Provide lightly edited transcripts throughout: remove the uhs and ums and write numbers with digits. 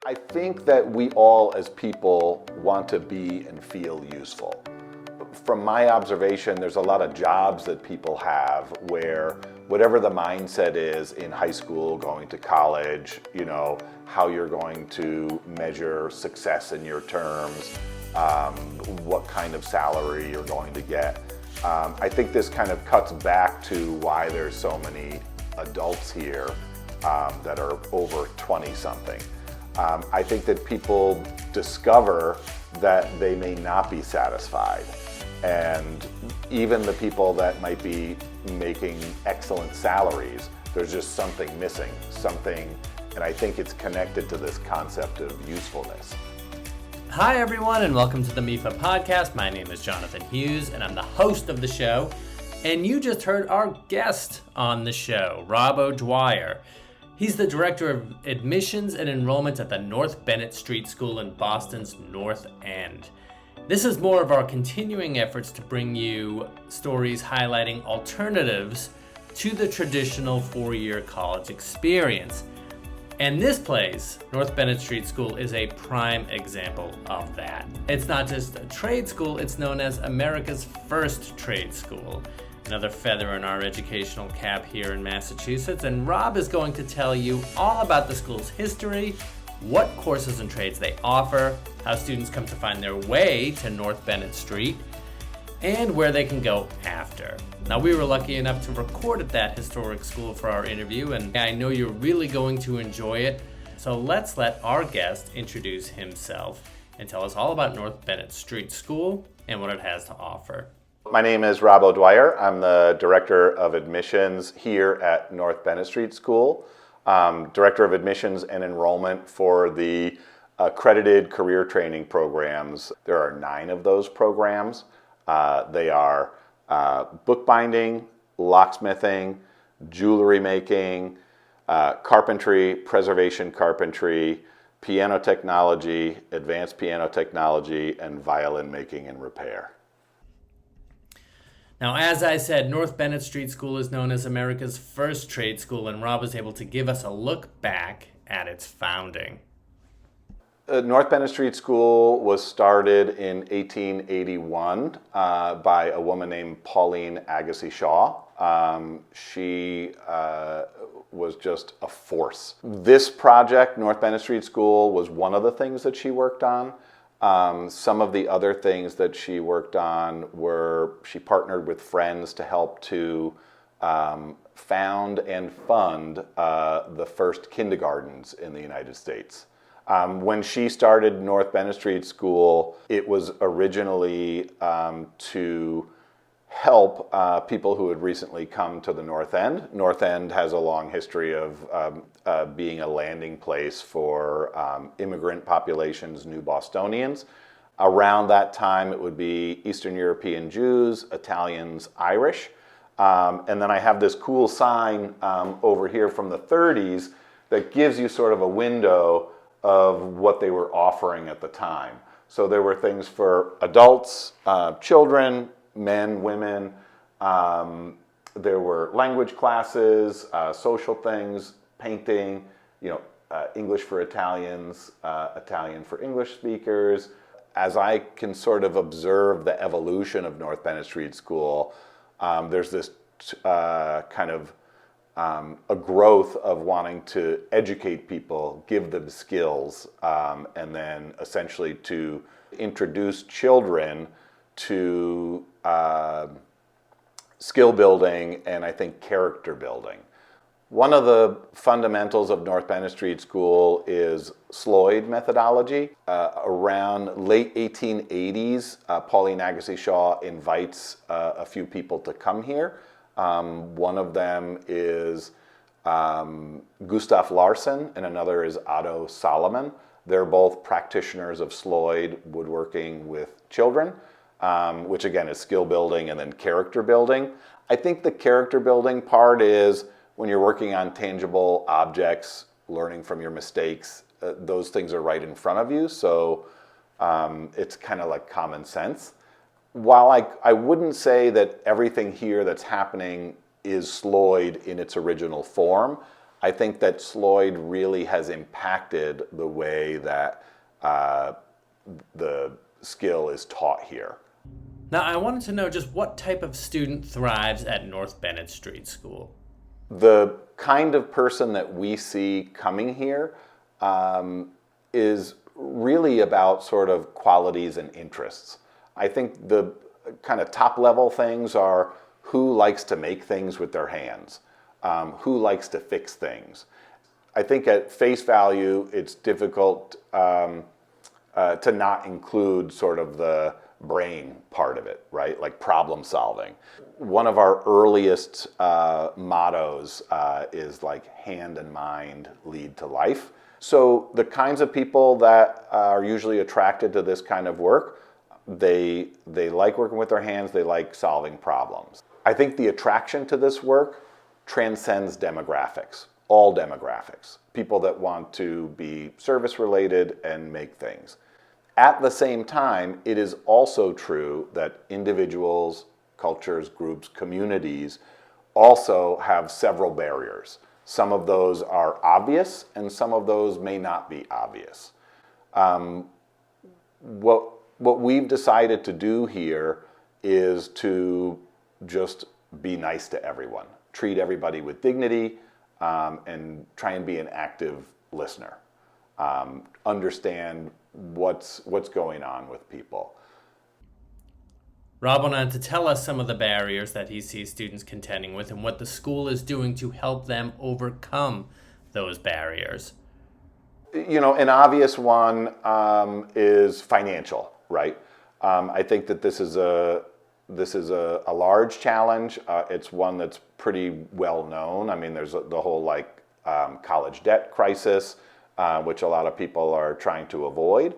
I think that we all as people want to be and feel useful. From my observation, there's a lot of jobs that people have where whatever the mindset is in high school, going to college, how you're going to measure success in your terms, what kind of salary you're going to get. I think this kind of cuts back to why there's so many adults here that are over 20-something. I think that people discover that they may not be satisfied. And even the people that might be making excellent salaries, there's just something missing, and I think it's connected to this concept of usefulness. Hi everyone, and welcome to the MIFA podcast. My name is Jonathan Hughes, and I'm the host of the show. And you just heard our guest on the show, Rob O'Dwyer. He's the Director of Admissions and Enrollment at the North Bennet Street School in Boston's North End. This is more of our continuing efforts to bring you stories highlighting alternatives to the traditional four-year college experience. And this place, North Bennet Street School, is a prime example of that. It's not just a trade school, it's known as America's first trade school. Another feather in our educational cap here in Massachusetts. And Rob is going to tell you all about the school's history, what courses and trades they offer, how students come to find their way to North Bennet Street, and where they can go after. Now, we were lucky enough to record at that historic school for our interview, and I know you're really going to enjoy it. So let's let our guest introduce himself and tell us all about North Bennet Street School and what it has to offer. My name is Rob O'Dwyer. I'm the Director of Admissions here at North Bennet Street School. Director of Admissions and Enrollment for the accredited career training programs. There are 9 of those programs. They are bookbinding, locksmithing, jewelry making, carpentry, preservation carpentry, piano technology, advanced piano technology, and violin making and repair. Now, as I said, North Bennet Street School is known as America's first trade school, and Rob was able to give us a look back at its founding. North Bennet Street School was started in 1881 by a woman named Pauline Agassiz Shaw. She was just a force. This project, North Bennet Street School, was one of the things that she worked on. Some of the other things that she worked on were she partnered with friends to help to found and fund the first kindergartens in the United States. When she started North Bennet Street School, it was originally to help people who had recently come to the North End. North End has a long history of being a landing place for immigrant populations, New Bostonians. Around that time, it would be Eastern European Jews, Italians, Irish. And then I have this cool sign over here from the 30s that gives you sort of a window of what they were offering at the time. So there were things for adults, children, men, women. There were language classes, social things, painting, English for Italians, Italian for English speakers. As I can sort of observe the evolution of North Bennet Street School, there's this kind of a growth of wanting to educate people, give them skills, and then essentially to introduce children to skill building and I think character building. One of the fundamentals of North Bennet Street School is Sloyd methodology. Around late 1880s, Pauline Agassiz Shaw invites a few people to come here. One of them is Gustav Larsen and another is Otto Solomon. They're both practitioners of Sloyd, woodworking with children. Which again is skill building and then character building. I think the character building part is when you're working on tangible objects, learning from your mistakes, those things are right in front of you, so it's kind of like common sense. While I wouldn't say that everything here that's happening is Sloyd in its original form, I think that Sloyd really has impacted the way that the skill is taught here. Now, I wanted to know just what type of student thrives at North Bennet Street School. The kind of person that we see coming here is really about sort of qualities and interests. I think the kind of top level things are who likes to make things with their hands, who likes to fix things. I think at face value, it's difficult to not include sort of the brain part of it, right? Like problem solving. One of our earliest mottos is like hand and mind lead to life. So the kinds of people that are usually attracted to this kind of work, they like working with their hands, they like solving problems. I think the attraction to this work transcends demographics, all demographics. People that want to be service related and make things. At the same time, it is also true that individuals, cultures, groups, communities also have several barriers. Some of those are obvious, and some of those may not be obvious. What we've decided to do here is to just be nice to everyone, treat everybody with dignity, and try and be an active listener. Understand what's going on with people. Rob went on to tell us some of the barriers that he sees students contending with and what the school is doing to help them overcome those barriers. You know, an obvious one is financial, right? I think that this is a large challenge. It's one that's pretty well known. I mean, there's the whole like college debt crisis, which a lot of people are trying to avoid.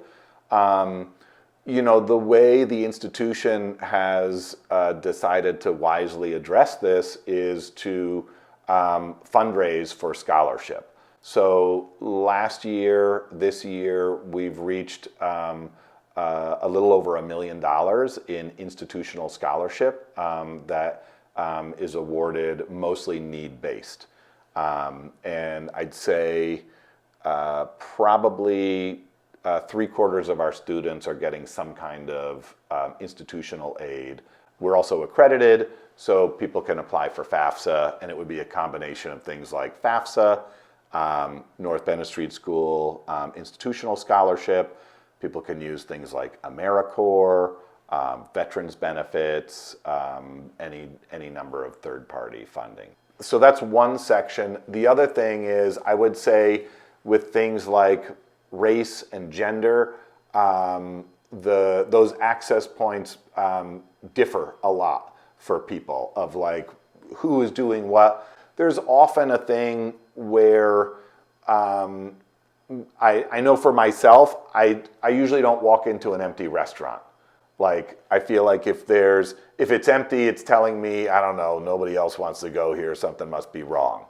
You know, the way the institution has decided to wisely address this is to fundraise for scholarship. So last year, this year, we've reached a little over $1 million in institutional scholarship that is awarded mostly need-based. And I'd say probably 3/4 of our students are getting some kind of institutional aid. We're also accredited, so people can apply for FAFSA, and it would be a combination of things like FAFSA, North Bennet Street School institutional scholarship. People can use things like AmeriCorps, veterans benefits, any number of third-party funding. So that's one section. The other thing is, I would say, with things like race and gender, those access points differ a lot for people of like who is doing what. There's often a thing where I know for myself, I usually don't walk into an empty restaurant. Like, I feel like if it's empty, it's telling me, I don't know, nobody else wants to go here, something must be wrong.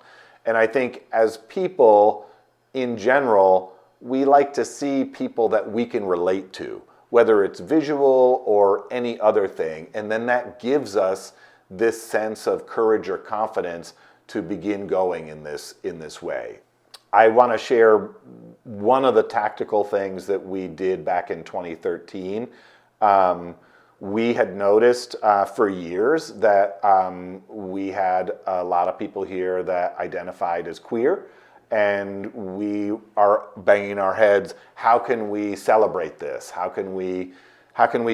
And I think as people, in general, we like to see people that we can relate to, whether it's visual or any other thing. And then that gives us this sense of courage or confidence to begin going in this way. I want to share one of the tactical things that we did back in 2013. We had noticed for years that we had a lot of people here that identified as queer, and we are banging our heads, how can we celebrate this? How can we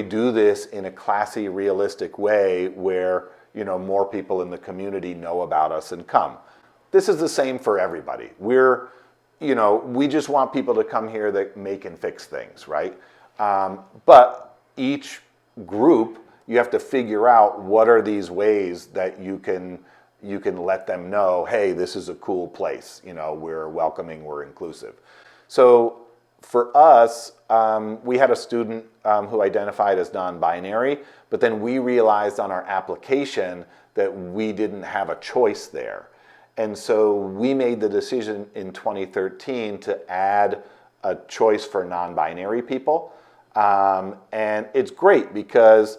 do this in a classy, realistic way where, you know, more people in the community know about us and come? This is the same for everybody. We just want people to come here that make and fix things, right? But each group, you have to figure out what are these ways that you can let them know, hey, this is a cool place. You know, we're welcoming, we're inclusive. So for us, we had a student who identified as non-binary, but then we realized on our application that we didn't have a choice there. And so we made the decision in 2013 to add a choice for non-binary people. And it's great because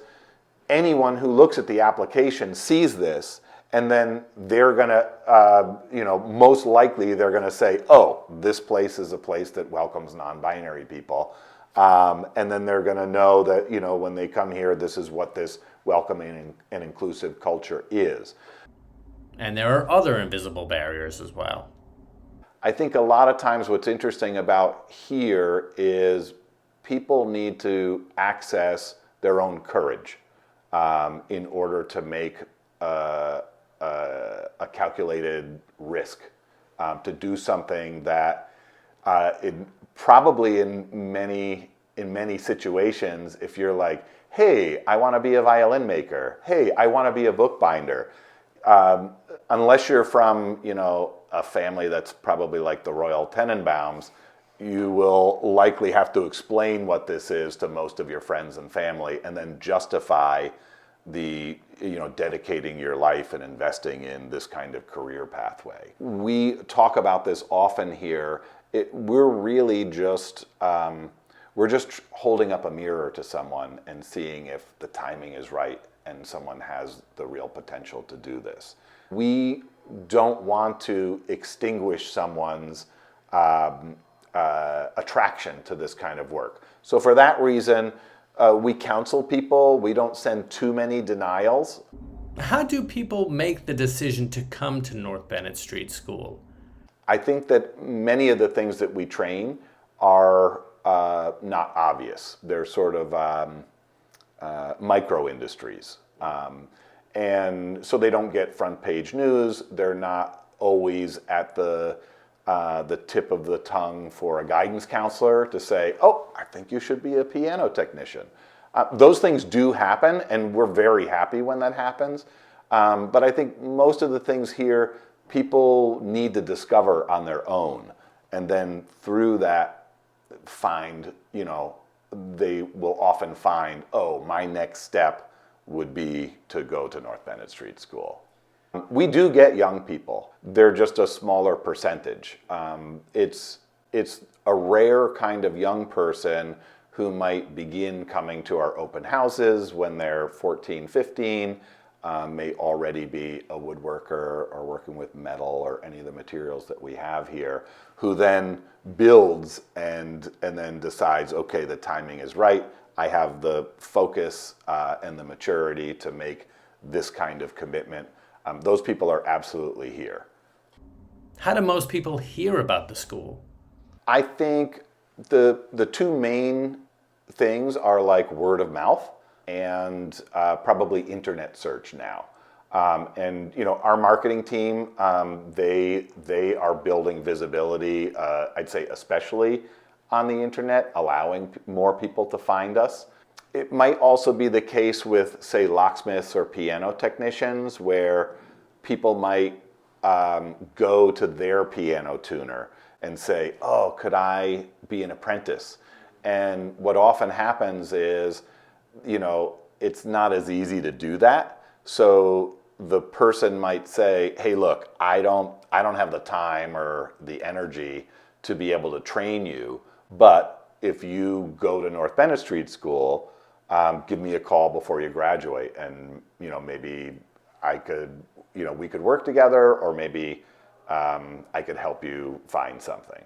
anyone who looks at the application sees this And then they're going to, most likely they're going to say, oh, this place is a place that welcomes non-binary people. And then they're going to know that, when they come here, this is what this welcoming and inclusive culture is. And there are other invisible barriers as well. I think a lot of times what's interesting about here is people need to access their own courage in order to make a calculated risk to do something that probably in many situations, if you're like, hey, I want to be a violin maker, hey, I want to be a bookbinder, unless you're from a family that's probably like the Royal Tenenbaums, you will likely have to explain what this is to most of your friends and family, and then justify the dedicating your life and investing in this kind of career pathway. We talk about this often here. We're really just holding up a mirror to someone and seeing if the timing is right and someone has the real potential to do this. We don't want to extinguish someone's attraction to this kind of work. So for that reason, we counsel people. We don't send too many denials. How do people make the decision to come to North Bennet Street School? I think that many of the things that we train are not obvious. They're sort of micro industries. And so they don't get front page news. They're not always at the tip of the tongue for a guidance counselor to say, oh, I think you should be a piano technician. Those things do happen, and we're very happy when that happens. But I think most of the things here, people need to discover on their own. And then through that, they will often find, oh, my next step would be to go to North Bennet Street School. We do get young people. They're just a smaller percentage. It's a rare kind of young person who might begin coming to our open houses when they're 14, 15, may already be a woodworker or working with metal or any of the materials that we have here, who then builds and then decides, okay, the timing is right. I have the focus and the maturity to make this kind of commitment. Those people are absolutely here. How do most people hear about the school? I think the two main things are like word of mouth and probably internet search now. And our marketing team, they are building visibility, I'd say especially on the internet, allowing more people to find us. It might also be the case with, say, locksmiths or piano technicians, where people might go to their piano tuner and say, oh, could I be an apprentice? And what often happens is, it's not as easy to do that. So the person might say, hey, look, I don't have the time or the energy to be able to train you, but if you go to North Bennet Street School, give me a call before you graduate, and maybe we could work together, or maybe I could help you find something.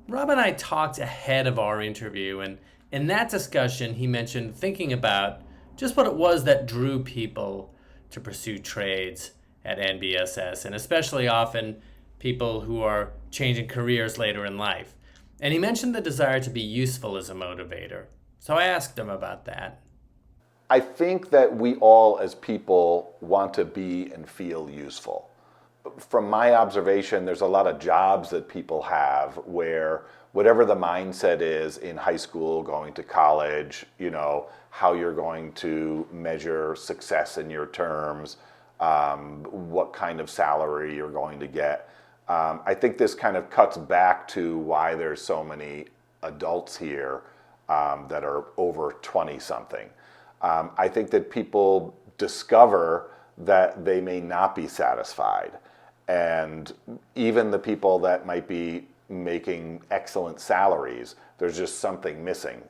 Rob and I talked ahead of our interview, and in that discussion, he mentioned thinking about just what it was that drew people to pursue trades at NBSS, and especially often people who are changing careers later in life. And he mentioned the desire to be useful as a motivator. So I asked him about that. I think that we all as people want to be and feel useful. From my observation, there's a lot of jobs that people have where whatever the mindset is in high school, going to college, how you're going to measure success in your terms, what kind of salary you're going to get. I think this kind of cuts back to why there's so many adults here that are over 20-something. I think that people discover that they may not be satisfied. And even the people that might be making excellent salaries, there's just something missing,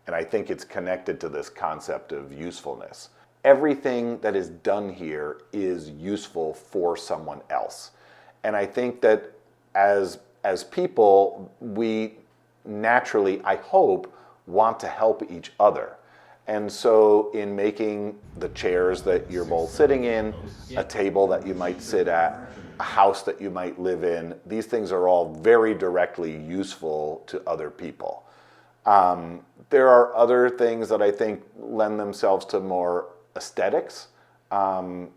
and I think it's connected to this concept of usefulness. everything that is done here is useful for someone else. And I think that as people, we naturally, I hope, want to help each other. And so in making the chairs that you're both sitting in, a table that you might sit at, a house that you might live in, these things are all very directly useful to other people. There are other things that I think lend themselves to more aesthetics. The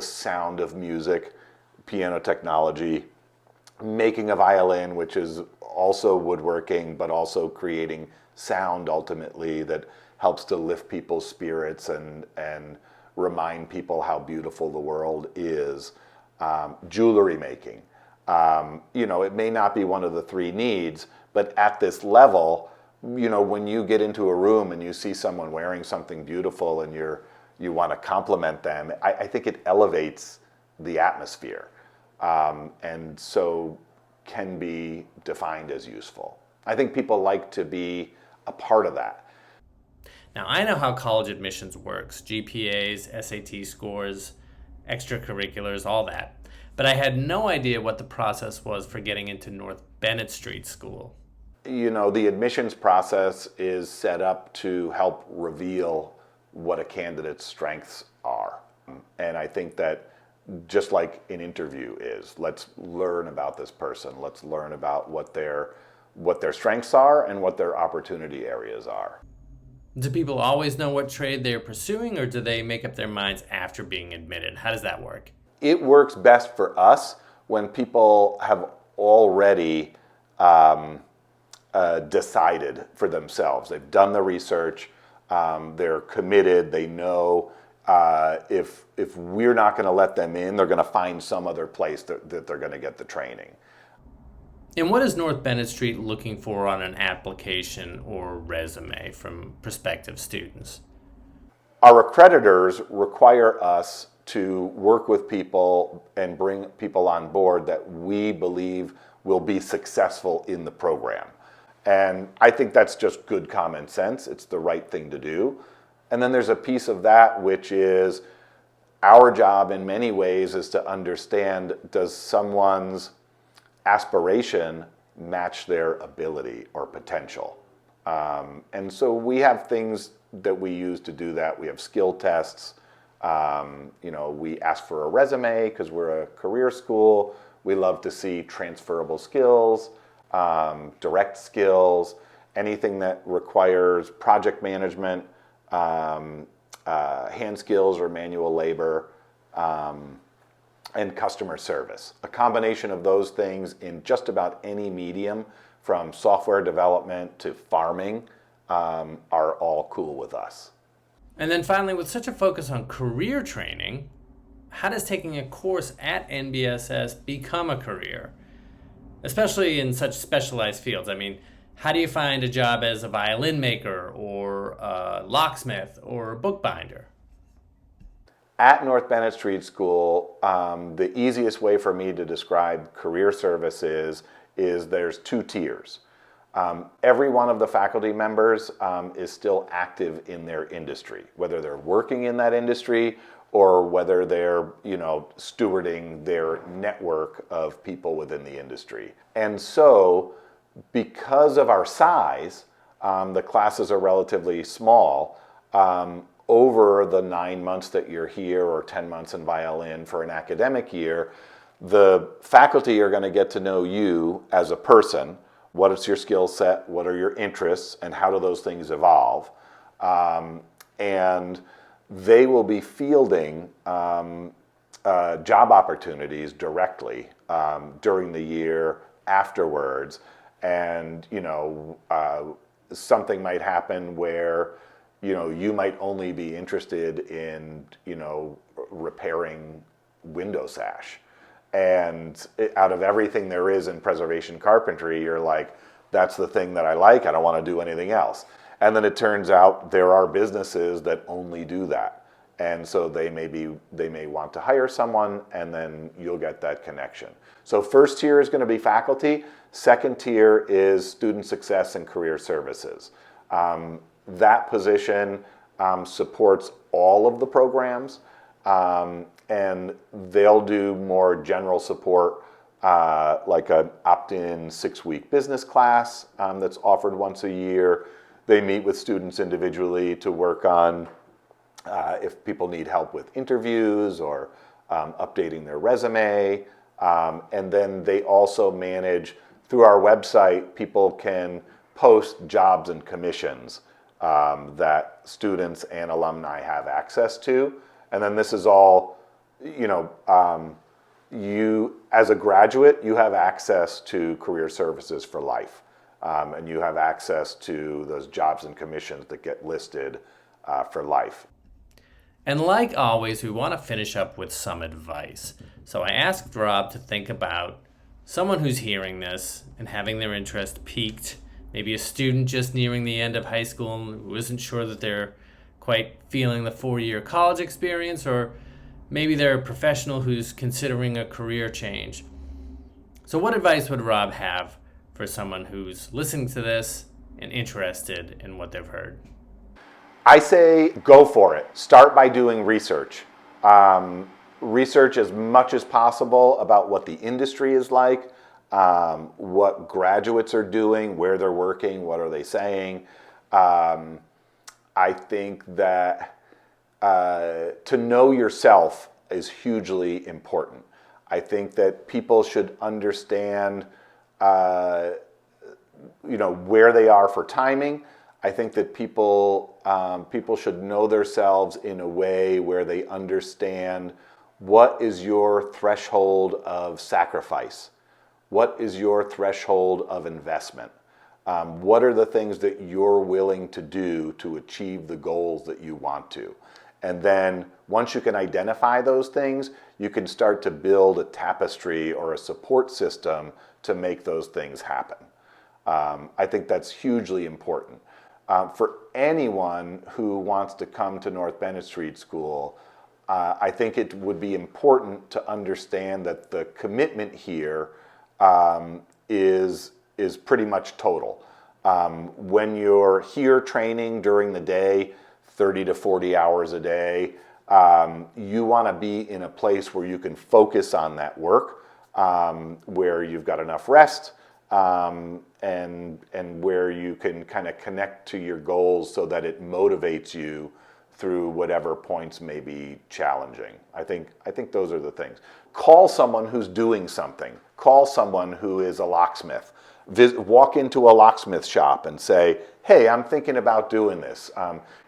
sound of music, piano technology, making a violin, which is also woodworking, but also creating sound ultimately that helps to lift people's spirits and remind people how beautiful the world is. Jewelry making. It may not be one of the three needs, but at this level, when you get into a room and you see someone wearing something beautiful and you want to compliment them, I think it elevates the atmosphere, and so can be defined as useful. I think people like to be a part of that. Now, I know how college admissions works, GPAs, SAT scores, extracurriculars, all that. But I had no idea what the process was for getting into North Bennet Street School. The admissions process is set up to help reveal what a candidate's strengths are. And I think that just like an interview is, let's learn about this person. Let's learn about what their strengths are and what their opportunity areas are. Do people always know what trade they're pursuing, or do they make up their minds after being admitted? How does that work? It works best for us when people have already decided for themselves. They've done the research, they're committed, they know if we're not going to let them in, they're going to find some other place that they're going to get the training. And what is North Bennet Street looking for on an application or resume from prospective students? Our accreditors require us to work with people and bring people on board that we believe will be successful in the program. And I think that's just good common sense. It's the right thing to do. And then there's a piece of that which is our job in many ways is to understand, does someone's aspiration match their ability or potential? And so we have things that we use to do that. We have skill tests. We ask for a resume because we're a career school. We love to see transferable skills, direct skills, anything that requires project management, hand skills or manual labor, and customer service. A combination of those things in just about any medium, from software development to farming, are all cool with us. And then finally, with such a focus on career training, how does taking a course at NBSS become a career? Especially in such specialized fields. I mean, how do you find a job as a violin maker or a locksmith or a bookbinder? At North Bennet Street School, the easiest way for me to describe career services is there's two tiers. Every one of the faculty members is still active in their industry, whether they're working in that industry or whether they're, stewarding their network of people within the industry. And so, because of our size, the classes are relatively small. Over the 9 months that you're here, or 10 months in violin for an academic year, the faculty are going to get to know you as a person. What is your skill set? What are your interests? And how do those things evolve? And they will be fielding job opportunities directly during the year afterwards. And, something might happen where, you might only be interested in, repairing window sash. And out of everything there is in preservation carpentry, you're like, that's the thing that I like. I don't want to do anything else. And then it turns out there are businesses that only do that. And so they may want to hire someone, and then you'll get that connection. So first tier is going to be faculty. Second tier is student success and career services. That position supports all of the programs, and they'll do more general support, like an opt-in 6-week business class that's offered once a year. They meet with students individually to work on if people need help with interviews or updating their resume. And then they also manage, through our website, people can post jobs and commissions that students and alumni have access to. And then this is all, you, as a graduate, you have access to career services for life. And you have access to those jobs and commissions that get listed for life. And like always, we want to finish up with some advice. So I asked Rob to think about someone who's hearing this and having their interest piqued, maybe a student just nearing the end of high school who isn't sure that they're quite feeling the 4-year college experience, or maybe they're a professional who's considering a career change. So what advice would Rob have for someone who's listening to this and interested in what they've heard? I say go for it. Start by doing research. Research as much as possible about what the industry is like, what graduates are doing, where they're working, what are they saying. I think that to know yourself is hugely important. I think that people should understand where they are for timing. I think that people should know themselves in a way where they understand what is your threshold of sacrifice, what is your threshold of investment, what are the things that you're willing to do to achieve the goals that you want to. And then once you can identify those things, you can start to build a tapestry or a support system to make those things happen. I think that's hugely important. For anyone who wants to come to North Bennet Street School, I think it would be important to understand that the commitment here is pretty much total. When you're here training during the day, 30 to 40 hours a day, you want to be in a place where you can focus on that work, where you've got enough rest, and where you can kind of connect to your goals so that it motivates you through whatever points may be challenging. I think those are the things. Call someone who's doing something. Call someone who is a locksmith. Walk into a locksmith shop and say, hey, I'm thinking about doing this.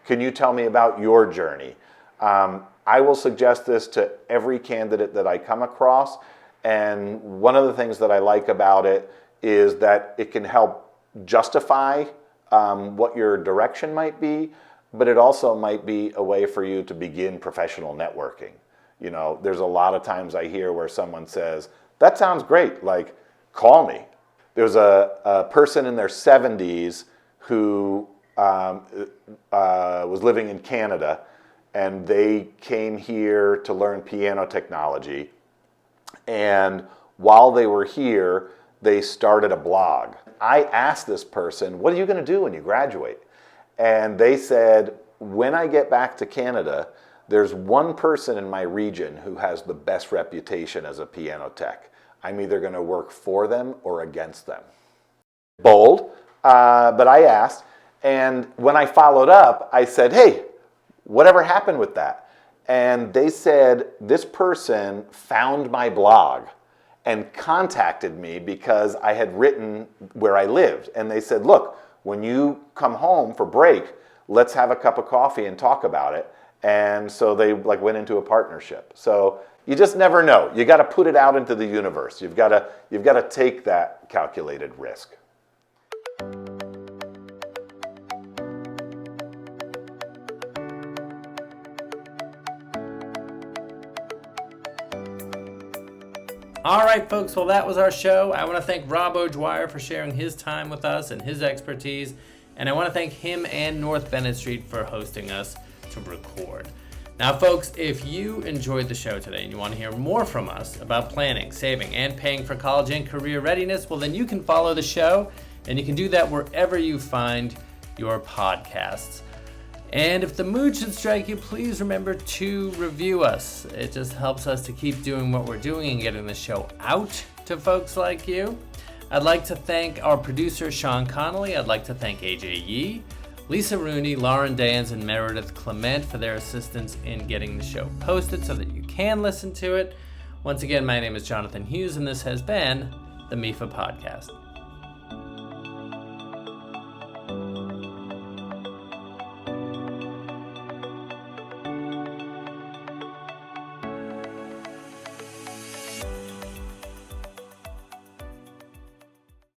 Can you tell me about your journey? I will suggest this to every candidate that I come across. And one of the things that I like about it is that it can help justify what your direction might be, but it also might be a way for you to begin professional networking. There's a lot of times I hear where someone says, that sounds great, like, call me. There's a person in their 70s who was living in Canada, and they came here to learn piano technology. And while they were here, they started a blog. I asked this person, what are you going to do when you graduate? And they said, when I get back to Canada, there's one person in my region who has the best reputation as a piano tech. I'm either going to work for them or against them. Bold, but I asked. And when I followed up, I said, hey, whatever happened with that? And they said, this person found my blog and contacted me because I had written where I lived. And they said, look, when you come home for break, let's have a cup of coffee and talk about it. And so they went into a partnership. So you just never know. You got to put it out into the universe. You've got to take that calculated risk. All right, folks, well, that was our show. I want to thank Rob O'Dwyer for sharing his time with us and his expertise. And I want to thank him and North Bennet Street for hosting us to record. Now, folks, if you enjoyed the show today and you want to hear more from us about planning, saving, and paying for college and career readiness, well, then you can follow the show, and you can do that wherever you find your podcasts. And if the mood should strike you, please remember to review us. It just helps us to keep doing what we're doing and getting the show out to folks like you. I'd like to thank our producer, Sean Connolly. I'd like to thank AJ Yee, Lisa Rooney, Lauren Dans, and Meredith Clement for their assistance in getting the show posted so that you can listen to it. Once again, my name is Jonathan Hughes, and this has been the MIFA Podcast.